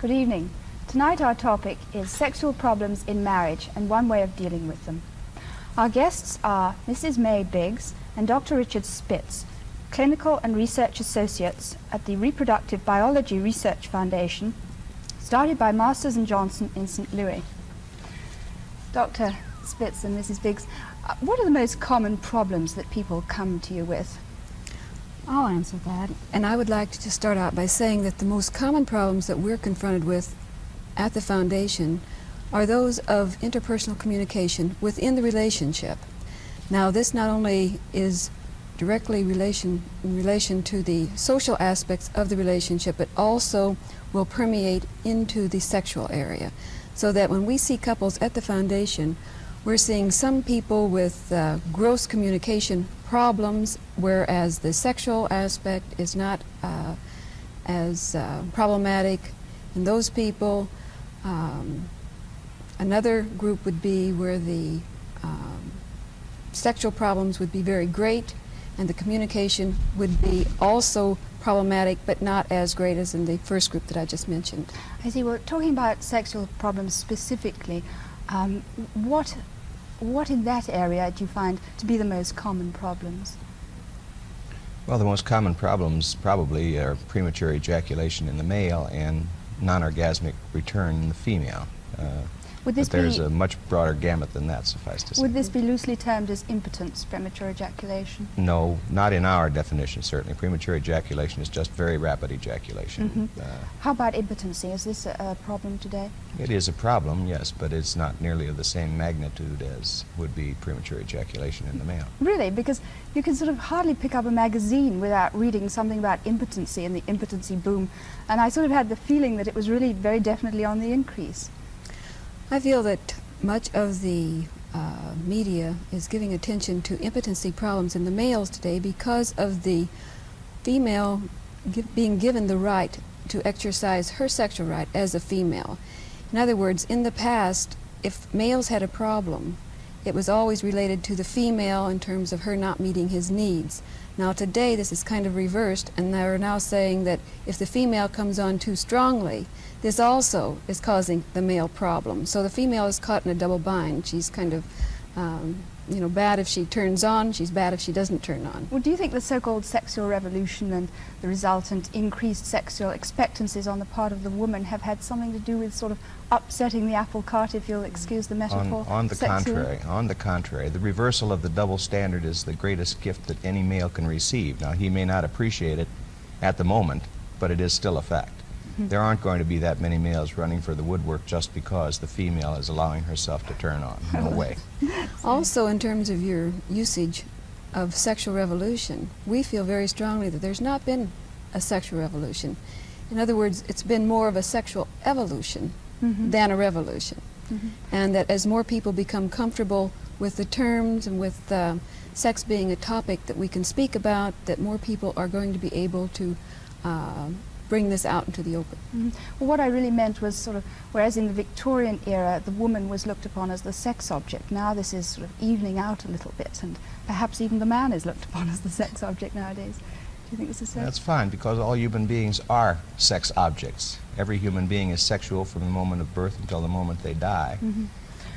Good evening. Tonight our topic is sexual problems in marriage and one way of dealing with them. Our guests are Mrs. May Biggs and Dr. Richard Spitz, clinical and research associates at the Reproductive Biology Research Foundation, started by Masters and Johnson in St. Louis. Dr. Spitz and Mrs. Biggs, what are the most common problems that people come to you with? I'll answer that. And I would like to just start out by saying that the most common problems that we're confronted with at the Foundation are those of interpersonal communication within the relationship. Now, this not only is directly in relation to the social aspects of the relationship, but also will permeate into the sexual area. So that when we see couples at the Foundation, we're seeing some people with gross communication problems, whereas the sexual aspect is not as problematic in those people. Another group would be where the sexual problems would be very great and the communication would be also problematic, but not as great as in the first group that I just mentioned. I see. Well, talking about sexual problems specifically, what in that area do you find to be the most common problems? Well, the most common problems probably are premature ejaculation in the male and non-orgasmic return in the female. But there's a much broader gamut than that, suffice to say. Would this be loosely termed as impotence, premature ejaculation? No, not in our definition, certainly. Premature ejaculation is just very rapid ejaculation. How about impotency? Is this a problem today? It is a problem, yes, but it's not nearly of the same magnitude as would be premature ejaculation in the male. Really? Because you can sort of hardly pick up a magazine without reading something about impotency and the impotency boom. And I sort of had the feeling that it was really very definitely on the increase. I feel that much of the media is giving attention to impotency problems in the males today because of the female being given the right to exercise her sexual right as a female. In other words, in the past, if males had a problem, it was always related to the female in terms of her not meeting his needs. Now today this is kind of reversed, and they're now saying that if the female comes on too strongly, this also is causing the male problem. So the female is caught in a double bind. She's kind of, bad if she turns on, she's bad if she doesn't turn on. Well, do you think the so-called sexual revolution and the resultant increased sexual expectancies on the part of the woman have had something to do with sort of upsetting the apple cart, if you'll excuse the metaphor? On the contrary, the reversal of the double standard is the greatest gift that any male can receive. Now, he may not appreciate it at the moment, but it is still a fact. There aren't going to be that many males running for the woodwork just because the female is allowing herself to turn on. No way. Also, in terms of your usage of sexual revolution, we feel very strongly that there's not been a sexual revolution. In other words, it's been more of a sexual evolution than a revolution. And that as more people become comfortable with the terms and with sex being a topic that we can speak about, that more people are going to be able to bring this out into the open. Well, what I really meant was sort of, whereas in the Victorian era the woman was looked upon as the sex object, now this is sort of evening out a little bit, and perhaps even the man is looked upon as the sex object nowadays. Do you think this is so? That's fine, because all human beings are sex objects. Every human being is sexual from the moment of birth until the moment they die.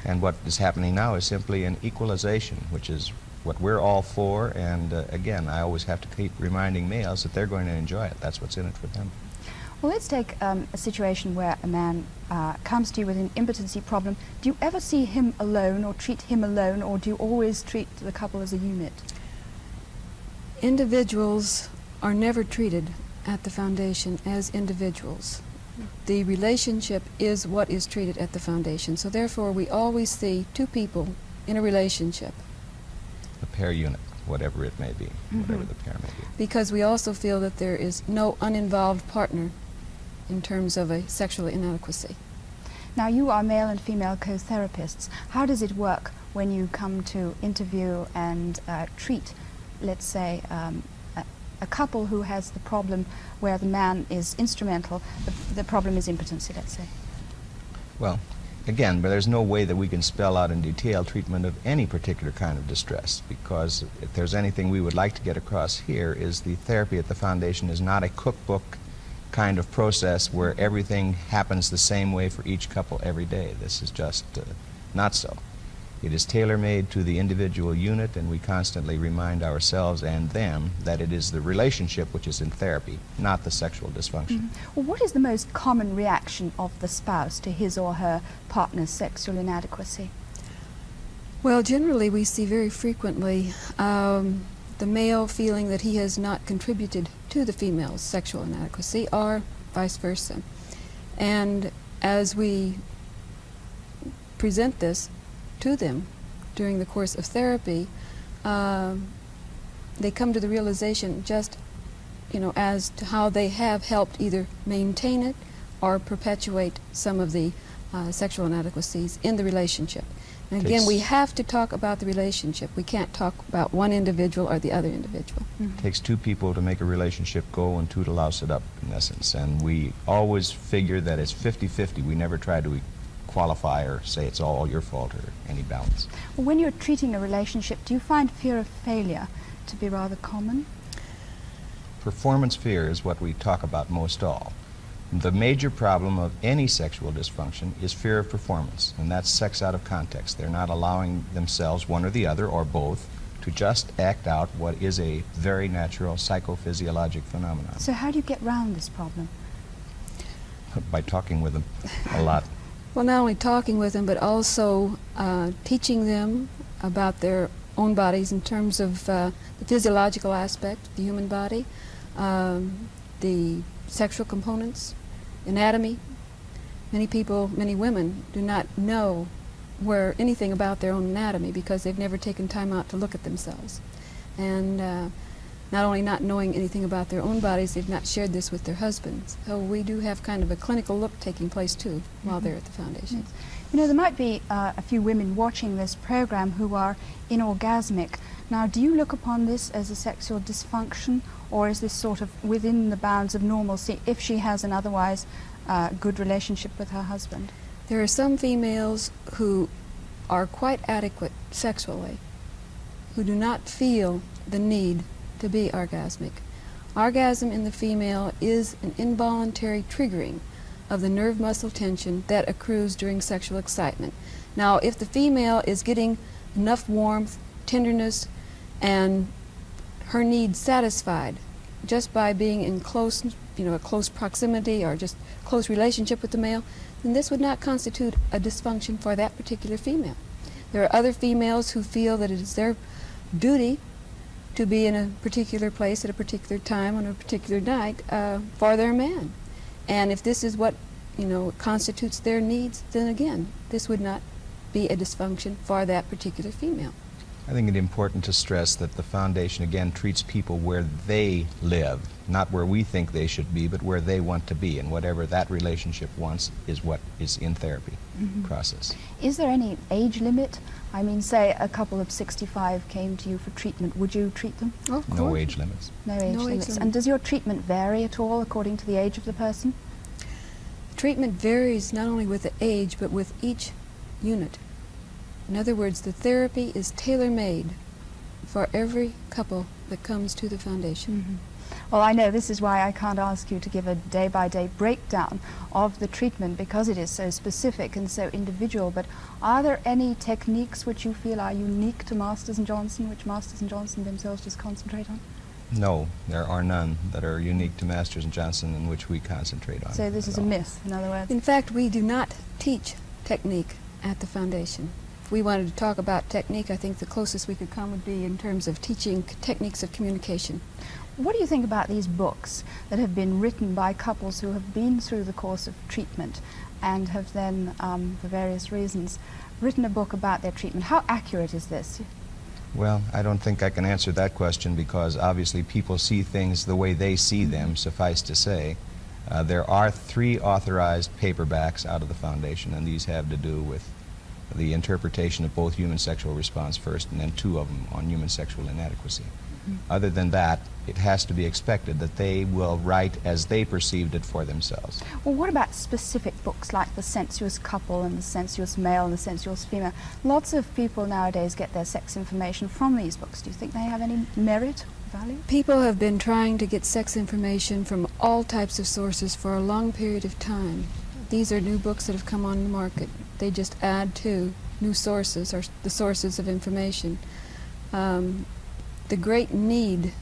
And what is happening now is simply an equalization, which is what we're all for, and again, I always have to keep reminding males that they're going to enjoy it. That's what's in it for them. Well, let's take a situation where a man comes to you with an impotency problem. Do you ever see him alone or treat him alone, or do you always treat the couple as a unit? Individuals are never treated at the Foundation as individuals. The relationship is what is treated at the Foundation, so therefore we always see two people in a relationship. A pair unit, whatever it may be, whatever the pair may be. Because we also feel that there is no uninvolved partner in terms of a sexual inadequacy. Now, you are male and female co-therapists. How does it work when you come to interview and treat, let's say, a couple who has the problem where the man is instrumental, the problem is impotency, let's say? Well, again, but there's no way that we can spell out in detail treatment of any particular kind of distress, because if there's anything we would like to get across here is the therapy at the Foundation is not a cookbook kind of process where everything happens the same way for each couple every day. This is just not so. It is tailor-made to the individual unit, and we constantly remind ourselves and them that it is the relationship which is in therapy, not the sexual dysfunction. Well, what is the most common reaction of the spouse to his or her partner's sexual inadequacy? Well, generally we see very frequently the male feeling that he has not contributed to the female's sexual inadequacy, or vice versa. And as we present this to them during the course of therapy, they come to the realization just, as to how they have helped either maintain it or perpetuate some of the sexual inadequacies in the relationship. And again, we have to talk about the relationship. We can't talk about one individual or the other individual. It takes two people to make a relationship go and two to louse it up, in essence. And we always figure that it's 50-50. We never try to qualify or say it's all your fault or any balance. Well, when you're treating a relationship, do you find fear of failure to be rather common? Performance fear is what we talk about most all. The major problem of any sexual dysfunction is fear of performance, and that's sex out of context. They're not allowing themselves, one or the other, or both, to just act out what is a very natural psychophysiologic phenomenon. So how do you get around this problem? By talking with them a lot. Well, not only talking with them, but also teaching them about their own bodies in terms of the physiological aspect of the human body, the sexual components, anatomy. Many people, many women, do not know anything about their own anatomy because they've never taken time out to look at themselves. And not only not knowing anything about their own bodies, they've not shared this with their husbands. So we do have kind of a clinical look taking place too while they're at the foundation. Yes. There might be a few women watching this program who are inorgasmic. Now, do you look upon this as a sexual dysfunction, or is this sort of within the bounds of normalcy if she has an otherwise good relationship with her husband? There are some females who are quite adequate sexually, who do not feel the need to be orgasmic. Orgasm in the female is an involuntary triggering of the nerve muscle tension that accrues during sexual excitement. Now, if the female is getting enough warmth, tenderness, and her needs satisfied just by being in close proximity or just close relationship with the male, then this would not constitute a dysfunction for that particular female. There are other females who feel that it is their duty to be in a particular place at a particular time on a particular night for their man. And if this is what constitutes their needs, then again, this would not be a dysfunction for that particular female. I think it's important to stress that the foundation, again, treats people where they live, not where we think they should be, but where they want to be. And whatever that relationship wants is what is in therapy process. Is there any age limit? I mean, say a couple of 65 came to you for treatment. Would you treat them? Oh, of course. No age limits. No age limits. And does your treatment vary at all according to the age of the person? Treatment varies not only with the age, but with each unit. In other words, the therapy is tailor-made for every couple that comes to the foundation. Well, I know this is why I can't ask you to give a day-by-day breakdown of the treatment because it is so specific and so individual, but are there any techniques which you feel are unique to Masters and Johnson, which Masters and Johnson themselves just concentrate on? No, there are none that are unique to Masters and Johnson in which we concentrate on. So this is a myth, in other words? In fact, we do not teach technique at the foundation. If we wanted to talk about technique, I think the closest we could come would be in terms of teaching techniques of communication. What do you think about these books that have been written by couples who have been through the course of treatment and have then, for various reasons, written a book about their treatment? How accurate is this? Well, I don't think I can answer that question because obviously people see things the way they see them, suffice to say. There are 3 authorized paperbacks out of the foundation, and these have to do with the interpretation of both human sexual response first, and then 2 of them on human sexual inadequacy. Other than that, it has to be expected that they will write as they perceived it for themselves. Well, what about specific books like The Sensuous Couple and The Sensuous Male and The Sensuous Female? Lots of people nowadays get their sex information from these books. Do you think they have any merit, value? People have been trying to get sex information from all types of sources for a long period of time. These are new books that have come on the market. They just add to new sources, or the sources of information. The great need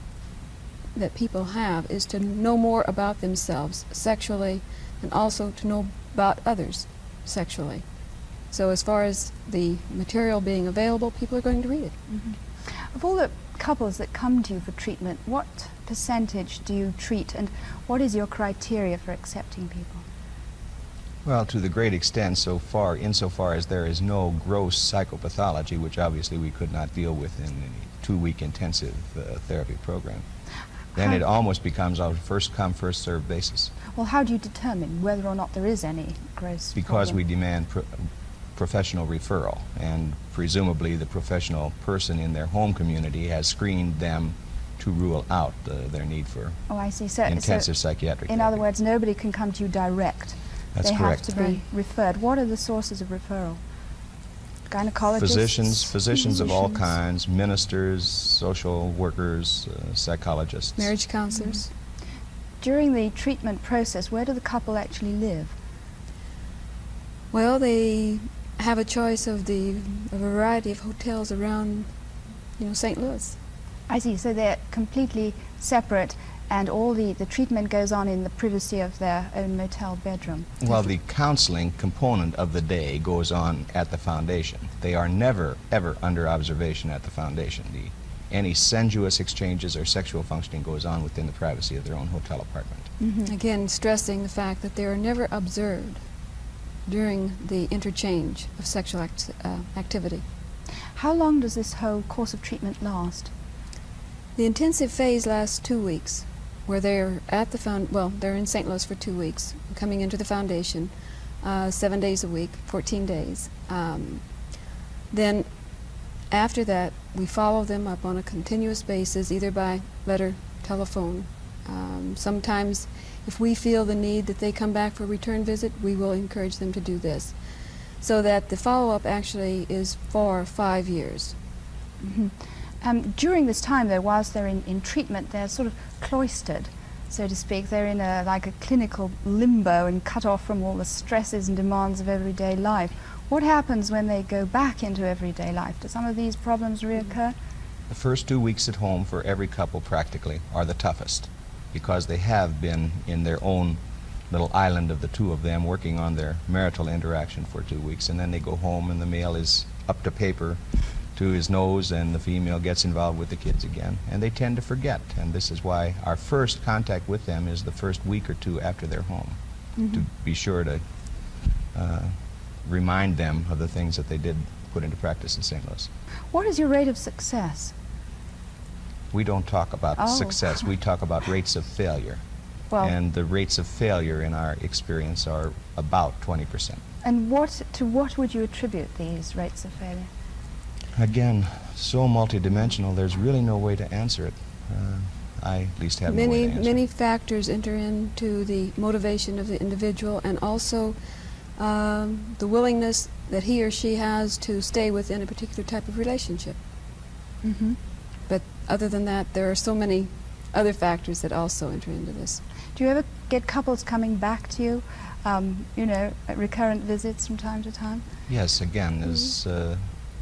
that people have is to know more about themselves sexually, and also to know about others sexually. So as far as the material being available, people are going to read it. Mm-hmm. Of all the couples that come to you for treatment, what percentage do you treat, and what is your criteria for accepting people? Well, to the great extent so far, insofar as there is no gross psychopathology, which obviously we could not deal with in a 2-week intensive therapy program, then it almost becomes a first come, first served basis. Well, how do you determine whether or not there is any gross Because problem? we demand professional referral, and presumably the professional person in their home community has screened them to rule out their need for Oh, I see. So, intensive psychiatric in therapy. other words, nobody can come to you direct. That's they correct. have to be referred. What are the sources of referral? Gynecologists? Physicians of all kinds, ministers, social workers, psychologists. Marriage counselors. During the treatment process, where do the couple actually live? Well, they have a choice of a variety of hotels around, St. Louis. I see. So they're completely separate, and all the treatment goes on in the privacy of their own motel bedroom. Well, the counseling component of the day goes on at the foundation. They are never, ever under observation at the foundation. Any sensuous exchanges or sexual functioning goes on within the privacy of their own hotel apartment. Mm-hmm. Again, stressing the fact that they are never observed during the interchange of sexual activity. How long does this whole course of treatment last? The intensive phase lasts 2 weeks, where they're at they're in St. Louis for 2 weeks, coming into the foundation, 7 days a week, 14 days. Then after that, we follow them up on a continuous basis, either by letter, telephone. Sometimes, if we feel the need that they come back for a return visit, we will encourage them to do this, so that the follow-up actually is for 5 years. Mm-hmm. During this time, though, whilst they're in treatment, they're sort of cloistered, so to speak. They're in like a clinical limbo and cut off from all the stresses and demands of everyday life. What happens when they go back into everyday life? Do some of these problems reoccur? The first 2 weeks at home for every couple practically are the toughest, because they have been in their own little island of the two of them working on their marital interaction for 2 weeks, and then they go home and the male is up to paper to his nose, and the female gets involved with the kids again, and they tend to forget. And this is why our first contact with them is the first week or two after they're home, to be sure to remind them of the things that they did put into practice in St. Louis. What is your rate of success? We don't talk about success, we talk about rates of failure. Well, And the rates of failure in our experience are about 20%. and to what would you attribute these rates of failure? Again, so multidimensional, there's really no way to answer it. I at least have no way to answer Many it. factors enter into the motivation of the individual, and also the willingness that he or she has to stay within a particular type of relationship. Mm-hmm. But other than that, there are so many other factors that also enter into this. Do you ever get couples coming back to you, at recurrent visits from time to time? Yes, again, as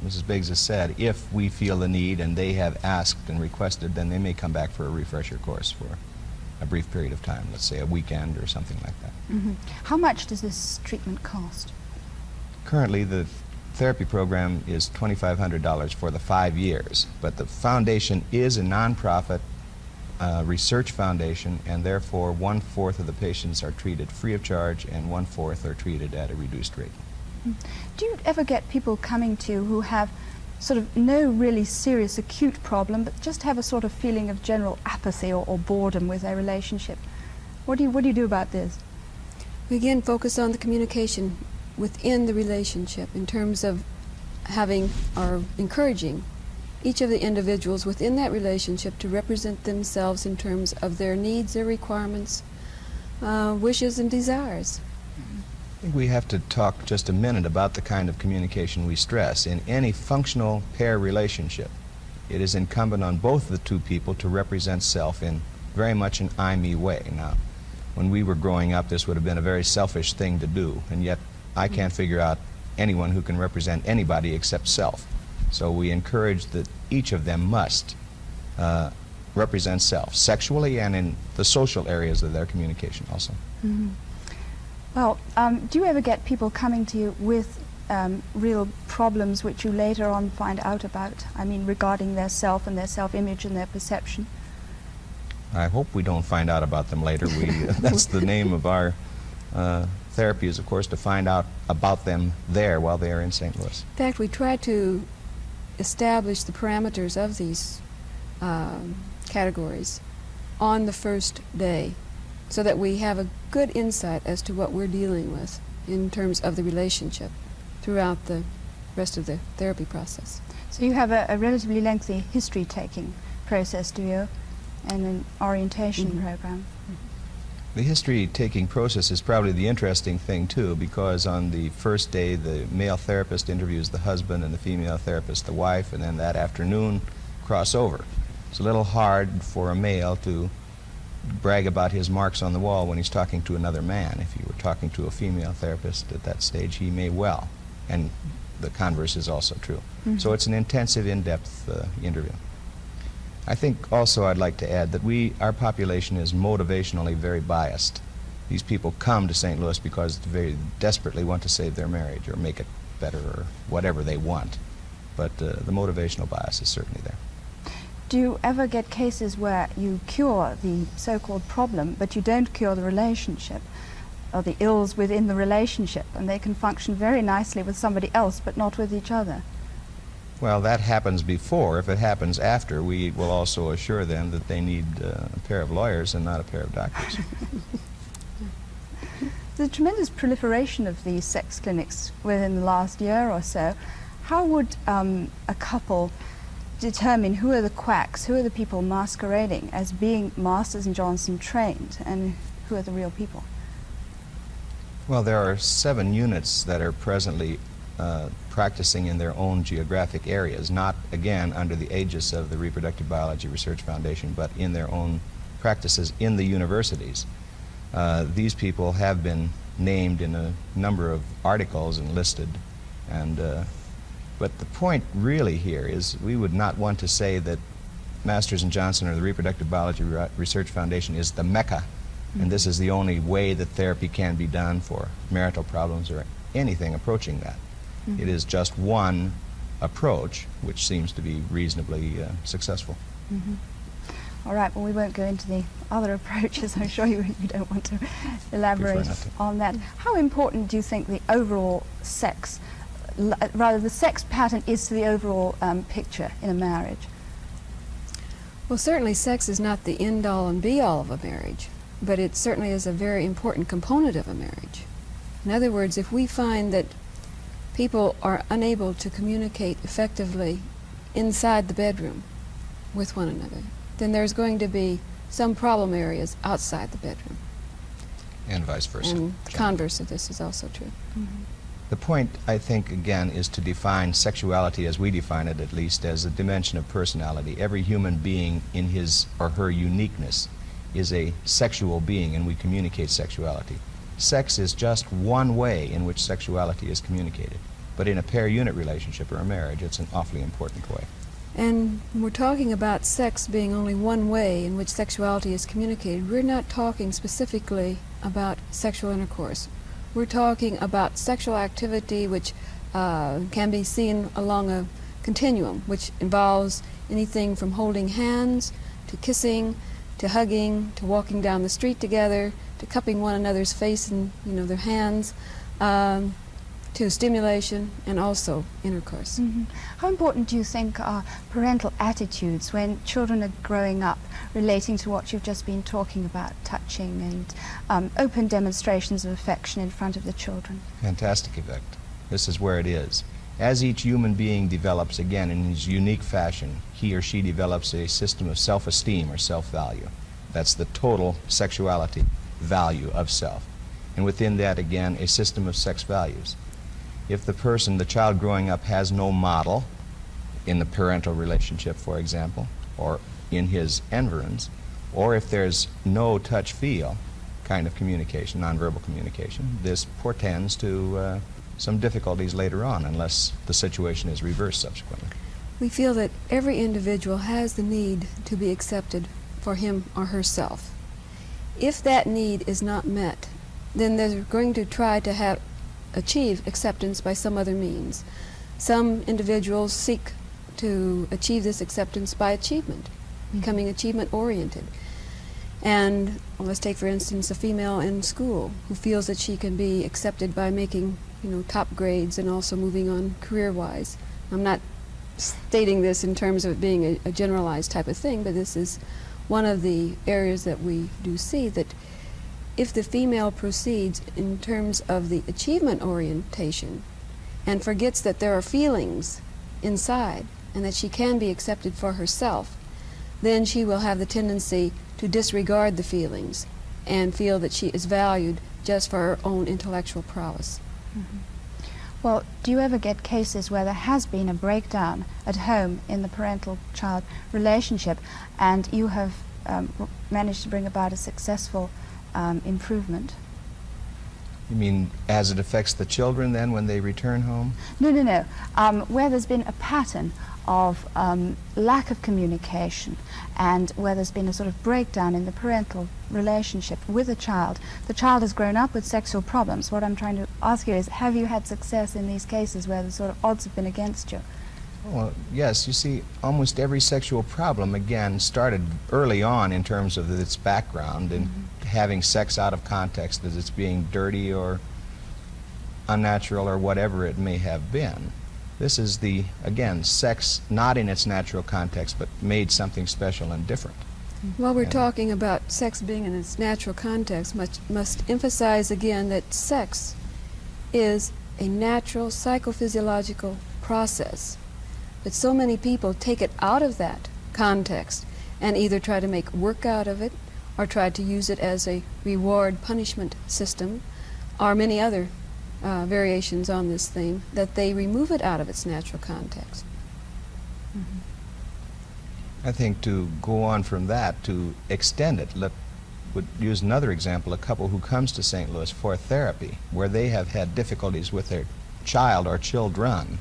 Mrs. Biggs has said, if we feel the need and they have asked and requested, then they may come back for a refresher course for a brief period of time, let's say a weekend or something like that. Mm-hmm. How much does this treatment cost? Currently, the therapy program is $2,500 for the 5 years, but the foundation is a nonprofit research foundation, and therefore 1/4 of the patients are treated free of charge and 1/4 are treated at a reduced rate. Do you ever get people coming to you who have sort of no really serious acute problem, but just have a sort of feeling of general apathy or boredom with their relationship? What do you do about this? We again focus on the communication within the relationship in terms of having or encouraging each of the individuals within that relationship to represent themselves in terms of their needs, their requirements, wishes, and desires. I think we have to talk just a minute about the kind of communication we stress. In any functional pair relationship, it is incumbent on both the two people to represent self in very much an I-me way. Now, when we were growing up, this would have been a very selfish thing to do, and yet I can't figure out anyone who can represent anybody except self. So we encourage that each of them must represent self, sexually and in the social areas of their communication also. Mm-hmm. Well, do you ever get people coming to you with real problems which you later on find out about? I mean, regarding their self and their self-image and their perception? I hope we don't find out about them later. That's the name of our therapy, is of course to find out about them there while they are in St. Louis. In fact, we try to establish the parameters of these categories on the first day, so that we have a good insight as to what we're dealing with in terms of the relationship throughout the rest of the therapy process. So you have a relatively lengthy history-taking process, do you, and an orientation program? The history-taking process is probably the interesting thing, too, because on the first day, the male therapist interviews the husband and the female therapist the wife, and then that afternoon cross over. It's a little hard for a male to brag about his marks on the wall when he's talking to another man. If you were talking to a female therapist at that stage, he may well, and the converse is also true. Mm-hmm. So it's an intensive, in-depth interview. I think also I'd like to add that our population is motivationally very biased. These people come to St. Louis because they desperately want to save their marriage or make it better or whatever they want. But the motivational bias is certainly there. Do you ever get cases where you cure the so-called problem, but you don't cure the relationship, or the ills within the relationship, and they can function very nicely with somebody else, but not with each other? Well, that happens before. If it happens after, we will also assure them that they need a pair of lawyers and not a pair of doctors. There's a tremendous proliferation of these sex clinics within the last year or so. How would a couple determine who are the quacks, who are the people masquerading as being Masters and Johnson trained, and who are the real people? Well, there are 7 units that are presently practicing in their own geographic areas, not, again, under the aegis of the Reproductive Biology Research Foundation, but in their own practices in the universities. These people have been named in a number of articles and listed, and but the point really here is we would not want to say that Masters and Johnson or the Reproductive Biology Research Foundation is the Mecca, and this is the only way that therapy can be done for marital problems or anything approaching that. It is just one approach which seems to be reasonably successful. All right, well, we won't go into the other approaches. I'm sure you don't want to elaborate on that. How important do you think the overall sex, rather the sex pattern, is to the overall picture in a marriage? Well, certainly sex is not the end-all and be-all of a marriage, but it certainly is a very important component of a marriage. In other words, if we find that people are unable to communicate effectively inside the bedroom with one another, then there's going to be some problem areas outside the bedroom. And vice versa. And converse of this is also true. The point, I think, again, is to define sexuality, as we define it at least, as a dimension of personality. Every human being in his or her uniqueness is a sexual being, and we communicate sexuality. Sex is just one way in which sexuality is communicated. But in a pair-unit relationship or a marriage, it's an awfully important way. And when we're talking about sex being only one way in which sexuality is communicated, we're not talking specifically about sexual intercourse. We're talking about sexual activity which can be seen along a continuum, which involves anything from holding hands, to kissing, to hugging, to walking down the street together, to cupping one another's face and their hands, to stimulation and also intercourse. How important do you think are parental attitudes when children are growing up, relating to what you've just been talking about, touching and open demonstrations of affection in front of the children? Fantastic effect. This is where it is. As each human being develops, again, in his unique fashion, he or she develops a system of self-esteem or self-value. That's the total sexuality value of self. And within that, again, a system of sex values. If the person, the child growing up, has no model in the parental relationship, for example, or in his environs, or if there's no touch-feel kind of communication, nonverbal communication, this portends to some difficulties later on, unless the situation is reversed subsequently. We feel that every individual has the need to be accepted for him or herself. If that need is not met, then they're going to try to achieve acceptance by some other means. Some individuals seek to achieve this acceptance by achievement, becoming achievement-oriented. And let's take, for instance, a female in school who feels that she can be accepted by making, top grades and also moving on career-wise. I'm not stating this in terms of it being a generalized type of thing, but this is one of the areas that we do see, that if the female proceeds in terms of the achievement orientation and forgets that there are feelings inside and that she can be accepted for herself, then she will have the tendency to disregard the feelings and feel that she is valued just for her own intellectual prowess. Mm-hmm. Well, do you ever get cases where there has been a breakdown at home in the parental-child relationship and you have managed to bring about a successful improvement? You mean as it affects the children then when they return home? No. Where there's been a pattern of lack of communication and where there's been a sort of breakdown in the parental relationship with the child has grown up with sexual problems. What I'm trying to ask you is, have you had success in these cases where the sort of odds have been against you? Well, yes. You see, almost every sexual problem, again, started early on in terms of its background and having sex out of context, as it's being dirty or unnatural or whatever it may have been. This is again, sex not in its natural context, but made something special and different. While we're talking about sex being in its natural context, must emphasize again that sex is a natural psychophysiological process. But so many people take it out of that context and either try to make work out of it or try to use it as a reward-punishment system, or many other variations on this theme, that they remove it out of its natural context. I think to go on from that, to extend it, would use another example, a couple who comes to St. Louis for therapy, where they have had difficulties with their child or children.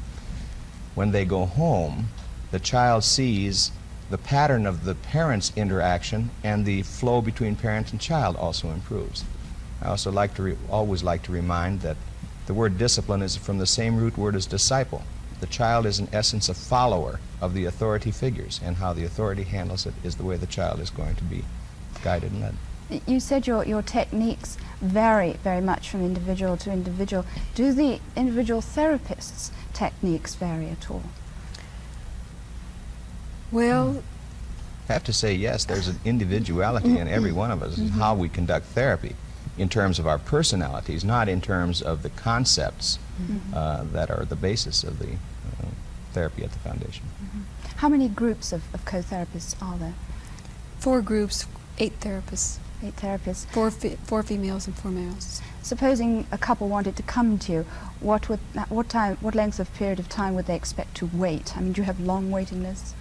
When they go home, the child sees the pattern of the parents' interaction, and the flow between parent and child also improves. I also always like to remind that the word discipline is from the same root word as disciple. The child is in essence a follower of the authority figures, and how the authority handles it is the way the child is going to be guided and led. You said your techniques vary very much from individual to individual. Do the individual therapists' techniques vary at all? Well, I have to say yes, there's an individuality in every one of us in how we conduct therapy, in terms of our personalities, not in terms of the concepts that are the basis of the therapy at the foundation. How many groups of co-therapists are there? 4 groups, 8 therapists. 8 therapists. 4 females and 4 males. Supposing a couple wanted to come to you, what length of period of time would they expect to wait? I mean, do you have long waiting lists?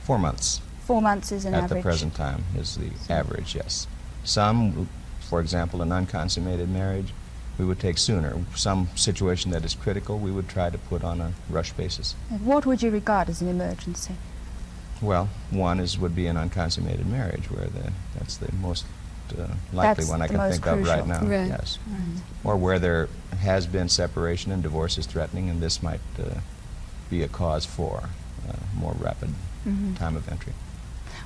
4 months. 4 months is an average? At the present time is the average, yes. Some, for example, an unconsummated marriage, we would take sooner. Some situation that is critical, we would try to put on a rush basis. And what would you regard as an emergency? Well, one would be an unconsummated marriage, where that's the most likely one I can think of right now. Right. Yes. Right. Or where there has been separation and divorce is threatening, and this might be a cause for more rapid time of entry.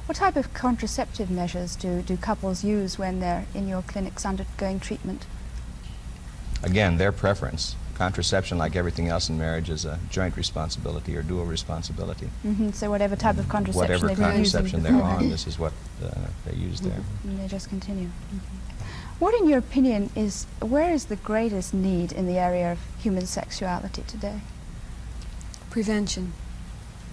What type of contraceptive measures do couples use when they're in your clinics undergoing treatment? Again, their preference. Contraception, like everything else in marriage, is a joint responsibility or dual responsibility. So whatever type of contraception whatever they're using. contraception they're on, this is what they use there. And they just continue. What, in your opinion, where is the greatest need in the area of human sexuality today? prevention?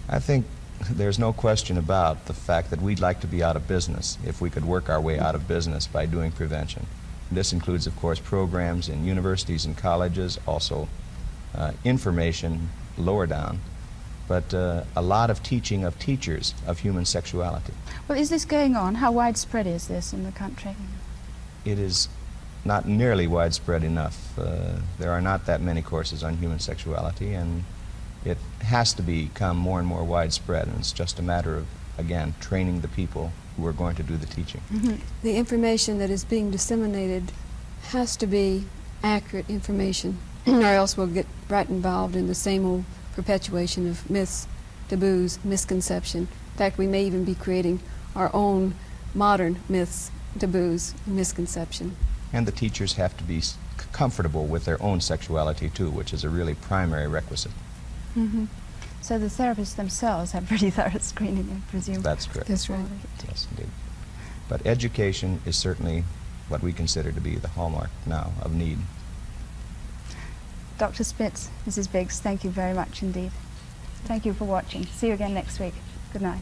I think there's no question about the fact that we'd like to be out of business if we could work our way out of business by doing prevention. This includes, of course, programs in universities and colleges, also information lower down, but a lot of teaching of teachers of human sexuality. Well, is this going on? How widespread is this in the country? It is not nearly widespread enough. There are not that many courses on human sexuality, and it has to become more and more widespread, and it's just a matter of, again, training the people who are going to do the teaching. The information that is being disseminated has to be accurate information, or else we'll get right involved in the same old perpetuation of myths, taboos, misconception. In fact, we may even be creating our own modern myths, taboos, misconception. And the teachers have to be comfortable with their own sexuality too, which is a really primary requisite. So the therapists themselves have pretty thorough screening, I presume. That's correct. That's right. Yes, indeed. But education is certainly what we consider to be the hallmark now of need. Dr. Spitz, Mrs. Biggs, thank you very much indeed. Thank you for watching. See you again next week. Good night.